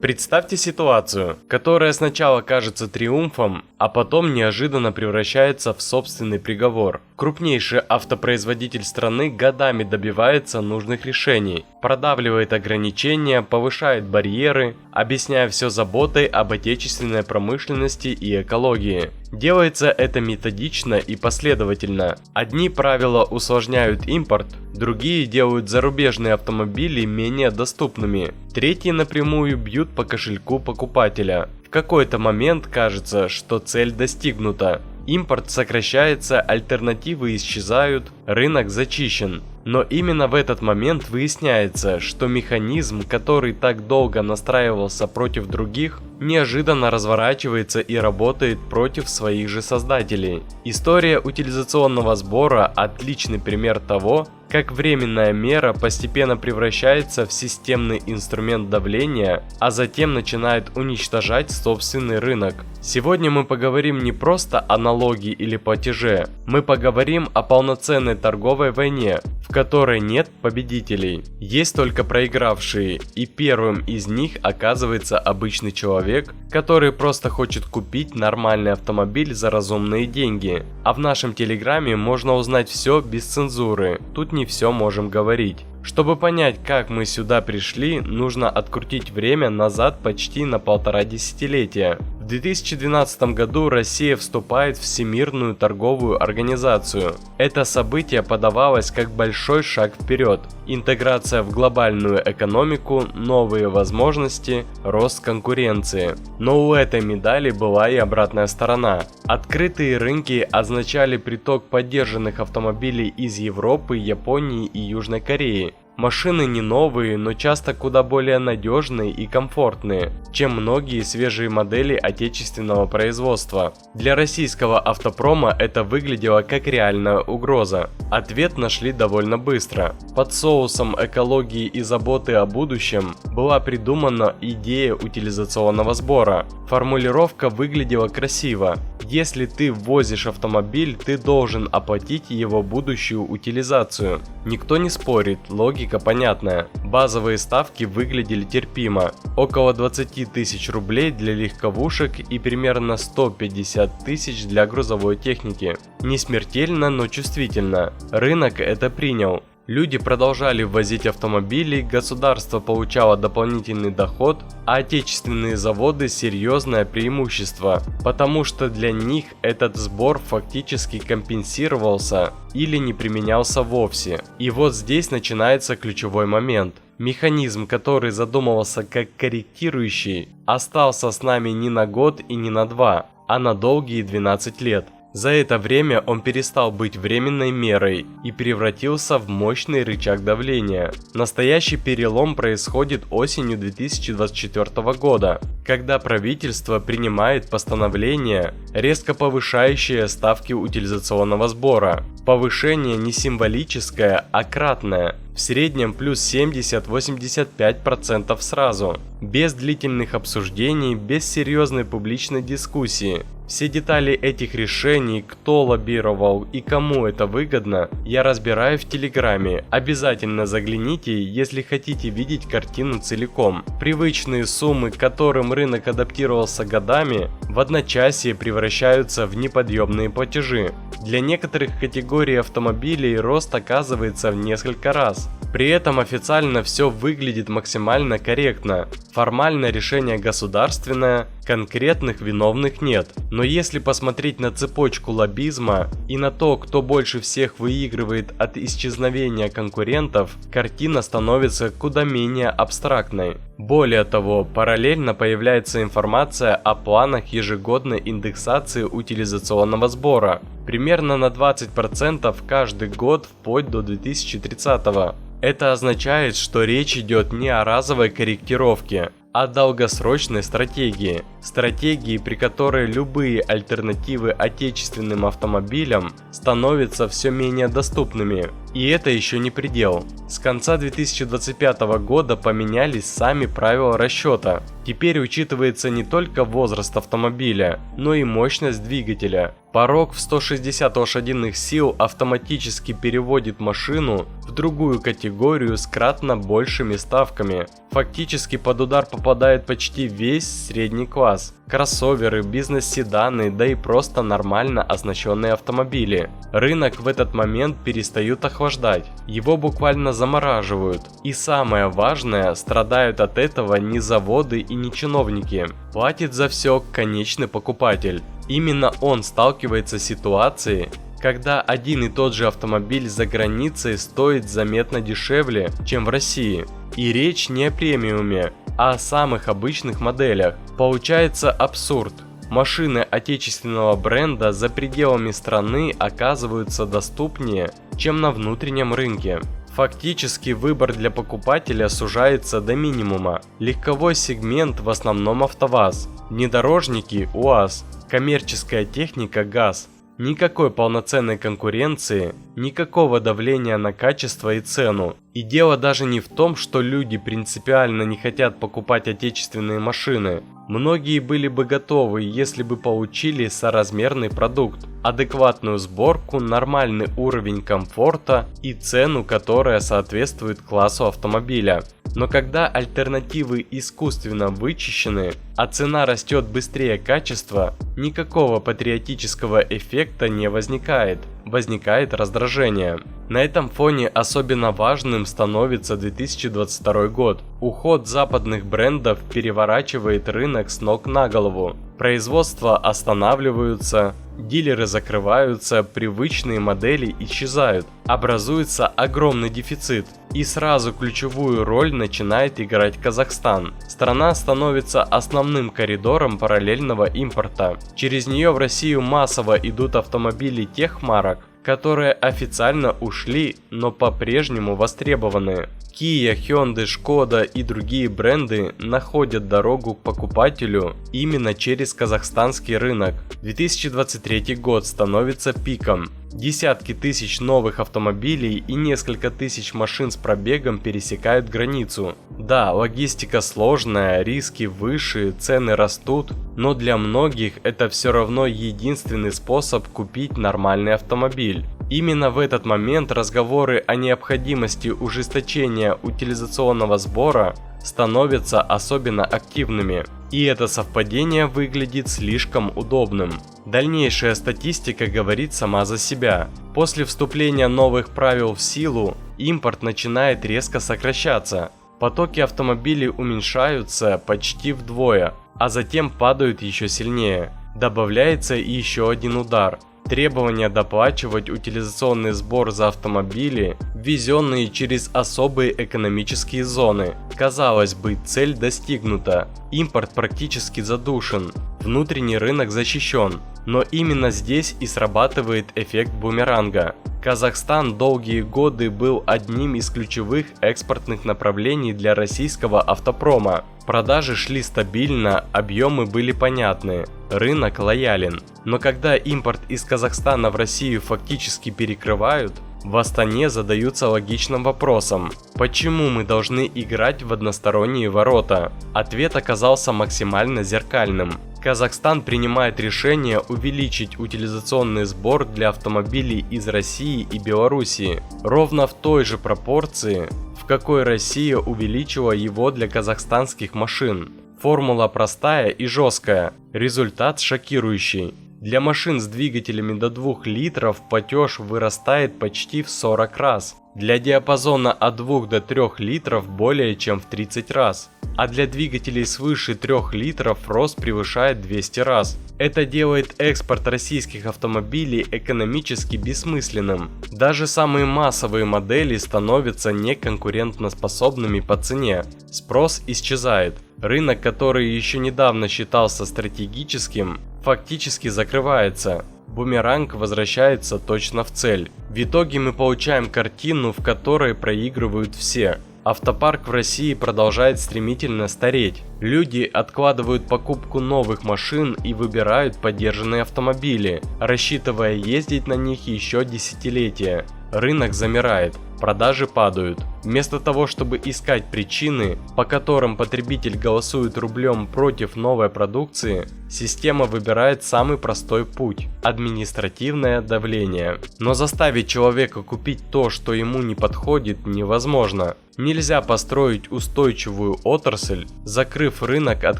Представьте ситуацию, которая сначала кажется триумфом, а потом неожиданно превращается в собственный приговор. Крупнейший автопроизводитель страны годами добивается нужных решений, продавливает ограничения, повышает барьеры, объясняя все заботой об отечественной промышленности и экологии. Делается это методично и последовательно. Одни правила усложняют импорт, другие делают зарубежные автомобили менее доступными, третьи напрямую бьют по кошельку покупателя. В какой-то момент кажется, что цель достигнута. Импорт сокращается, альтернативы исчезают, рынок зачищен. Но именно в этот момент выясняется, что механизм, который так долго настраивался против других, неожиданно разворачивается и работает против своих же создателей. История утилизационного сбора – отличный пример того, как временная мера постепенно превращается в системный инструмент давления, а затем начинает уничтожать собственный рынок. Сегодня мы поговорим не просто о налоге или платеже, мы поговорим о полноценной торговой войне, в которой нет победителей, есть только проигравшие, и первым из них оказывается обычный человек, который просто хочет купить нормальный автомобиль за разумные деньги. А в нашем телеграме можно узнать все без цензуры, тут не все можем говорить. Чтобы понять, как мы сюда пришли, нужно открутить время назад почти на 1,5 десятилетия. В 2012 году Россия вступает в Всемирную торговую организацию. Это событие подавалось как большой шаг вперед. Интеграция в глобальную экономику, новые возможности, рост конкуренции. Но у этой медали была и обратная сторона. Открытые рынки означали приток поддержанных автомобилей из Европы, Японии и Южной Кореи. Машины не новые, но часто куда более надежные и комфортные, чем многие свежие модели отечественного производства. Для российского автопрома это выглядело как реальная угроза. Ответ нашли довольно быстро. Под соусом экологии и заботы о будущем была придумана идея утилизационного сбора. Формулировка выглядела красиво. Если ты ввозишь автомобиль, ты должен оплатить его будущую утилизацию. Никто не спорит, логика понятная. Базовые ставки выглядели терпимо. Около 20 тысяч рублей для легковушек и примерно 150 тысяч для грузовой техники. Не смертельно, но чувствительно. Рынок это принял. Люди продолжали ввозить автомобили, государство получало дополнительный доход, а отечественные заводы серьезное преимущество, потому что для них этот сбор фактически компенсировался или не применялся вовсе. И вот здесь начинается ключевой момент. Механизм, который задумывался как корректирующий, остался с нами не на год и не на 2, а на долгие 12 лет. За это время он перестал быть временной мерой и превратился в мощный рычаг давления. Настоящий перелом происходит осенью 2024 года, когда правительство принимает постановление, резко повышающее ставки утилизационного сбора. Повышение не символическое, а кратное. В среднем плюс 70-85% сразу. Без длительных обсуждений, без серьезной публичной дискуссии. Все детали этих решений, кто лоббировал и кому это выгодно, я разбираю в Телеграме. Обязательно загляните, если хотите видеть картину целиком. Привычные суммы, к которым рынок адаптировался годами, в одночасье превращаются в неподъемные платежи. Для некоторых категорий автомобилей рост оказывается в несколько раз. При этом официально все выглядит максимально корректно. Формально решение государственное, конкретных виновных нет. Но если посмотреть на цепочку лоббизма и на то, кто больше всех выигрывает от исчезновения конкурентов, картина становится куда менее абстрактной. Более того, параллельно появляется информация о планах ежегодной индексации утилизационного сбора. Примерно на 20% каждый год вплоть до 2030 года. Это означает, что речь идет не о разовой корректировке, а долгосрочной стратегии. Стратегии, при которой любые альтернативы отечественным автомобилям становятся все менее доступными. И это еще не предел. С конца 2025 года поменялись сами правила расчета. Теперь учитывается не только возраст автомобиля, но и мощность двигателя. Порог в 160 лошадиных сил автоматически переводит машину в другую категорию с кратно большими ставками. Фактически под удар попадает почти весь средний класс, кроссоверы, бизнес-седаны, да и просто нормально оснащенные автомобили. Рынок в этот момент перестают охлаждать, его буквально замораживают. И самое важное, страдают от этого не заводы и не чиновники. Платит за все конечный покупатель. Именно он сталкивается с ситуацией, когда один и тот же автомобиль за границей стоит заметно дешевле, чем в России. И речь не о премиуме, а о самых обычных моделях. Получается абсурд. Машины отечественного бренда за пределами страны оказываются доступнее, чем на внутреннем рынке. Фактически выбор для покупателя сужается до минимума. Легковой сегмент в основном АвтоВАЗ, внедорожники УАЗ, коммерческая техника ГАЗ. Никакой полноценной конкуренции, никакого давления на качество и цену. И дело даже не в том, что люди принципиально не хотят покупать отечественные машины. Многие были бы готовы, если бы получили соразмерный продукт, адекватную сборку, нормальный уровень комфорта и цену, которая соответствует классу автомобиля. Но когда альтернативы искусственно вычищены, а цена растет быстрее качества, никакого патриотического эффекта не возникает. Возникает раздражение. На этом фоне особенно важным становится 2022 год. Уход западных брендов переворачивает рынок с ног на голову. Производства останавливаются, дилеры закрываются, привычные модели исчезают. Образуется огромный дефицит. И сразу ключевую роль начинает играть Казахстан. Страна становится основным коридором параллельного импорта. Через нее в Россию массово идут автомобили тех марок, которые официально ушли, но по-прежнему востребованы. Kia, Hyundai, Skoda и другие бренды находят дорогу к покупателю именно через казахстанский рынок. 2023 год становится пиком. Десятки тысяч новых автомобилей и несколько тысяч машин с пробегом пересекают границу. Да, логистика сложная, риски выше, цены растут, но для многих это все равно единственный способ купить нормальный автомобиль. Именно в этот момент разговоры о необходимости ужесточения утилизационного сбора становятся особенно активными. И это совпадение выглядит слишком удобным. Дальнейшая статистика говорит сама за себя. После вступления новых правил в силу, импорт начинает резко сокращаться. Потоки автомобилей уменьшаются почти вдвое, а затем падают еще сильнее. Добавляется еще один удар. Требование доплачивать утилизационный сбор за автомобили, ввезенные через особые экономические зоны. Казалось бы, цель достигнута, импорт практически задушен, внутренний рынок защищен, но именно здесь и срабатывает эффект бумеранга. Казахстан долгие годы был одним из ключевых экспортных направлений для российского автопрома. Продажи шли стабильно, объемы были понятны, рынок лоялен. Но когда импорт из Казахстана в Россию фактически перекрывают, в Астане задаются логичным вопросом: почему мы должны играть в односторонние ворота? Ответ оказался максимально зеркальным. Казахстан принимает решение увеличить утилизационный сбор для автомобилей из России и Белоруссии ровно в той же пропорции, в какой Россия увеличила его для казахстанских машин. Формула простая и жесткая, результат шокирующий. Для машин с двигателями до 2 литров платеж вырастает почти в 40 раз. Для диапазона от 2 до 3 литров более чем в 30 раз. А для двигателей свыше 3 литров рост превышает 200 раз. Это делает экспорт российских автомобилей экономически бессмысленным. Даже самые массовые модели становятся неконкурентоспособными по цене. Спрос исчезает. Рынок, который еще недавно считался стратегическим, фактически закрывается. Бумеранг возвращается точно в цель. В итоге мы получаем картину, в которой проигрывают все. Автопарк в России продолжает стремительно стареть. Люди откладывают покупку новых машин и выбирают подержанные автомобили, рассчитывая ездить на них еще десятилетия. рынок замирает, продажи падают. Вместо того, чтобы искать причины, по которым потребитель голосует рублем против новой продукции, система выбирает самый простой путь – административное давление. Но заставить человека купить то, что ему не подходит, невозможно. Нельзя построить устойчивую отрасль, закрыв рынок от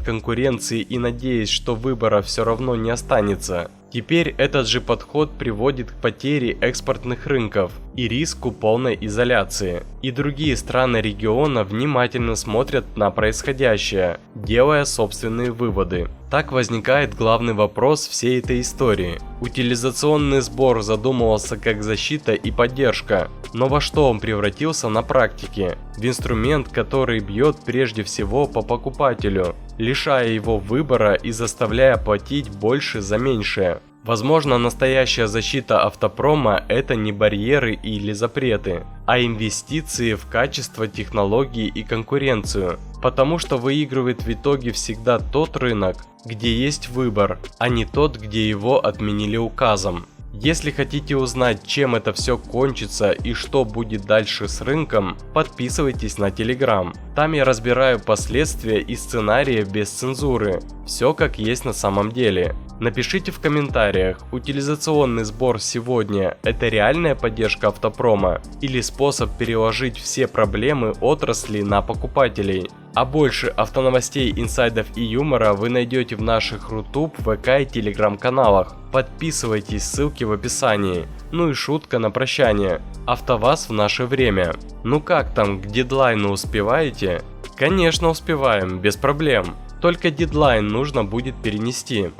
конкуренции и надеясь, что выбора все равно не останется. Теперь этот же подход приводит к потере экспортных рынков и риску полной изоляции. И другие страны региона внимательно смотрят на происходящее, делая собственные выводы. Так возникает главный вопрос всей этой истории. Утилизационный сбор задумывался как защита и поддержка, но во что он превратился на практике? В инструмент, который бьет прежде всего по покупателю, лишая его выбора и заставляя платить больше за меньшее. Возможно, настоящая защита автопрома – это не барьеры или запреты, а инвестиции в качество, технологии и конкуренцию. Потому что выигрывает в итоге всегда тот рынок, где есть выбор, а не тот, где его отменили указом. Если хотите узнать, чем это все кончится и что будет дальше с рынком, подписывайтесь на Telegram. Там я разбираю последствия и сценарии без цензуры. Все как есть на самом деле. Напишите в комментариях, утилизационный сбор сегодня – это реальная поддержка автопрома или способ переложить все проблемы отрасли на покупателей. А больше автоновостей, инсайдов и юмора вы найдете в наших Рутуб, ВК и Telegram каналах. Подписывайтесь, ссылки в описании. Ну и шутка на прощание. АвтоВАЗ в наше время. Ну как там, к дедлайну успеваете? Конечно успеваем, без проблем. Только дедлайн нужно будет перенести.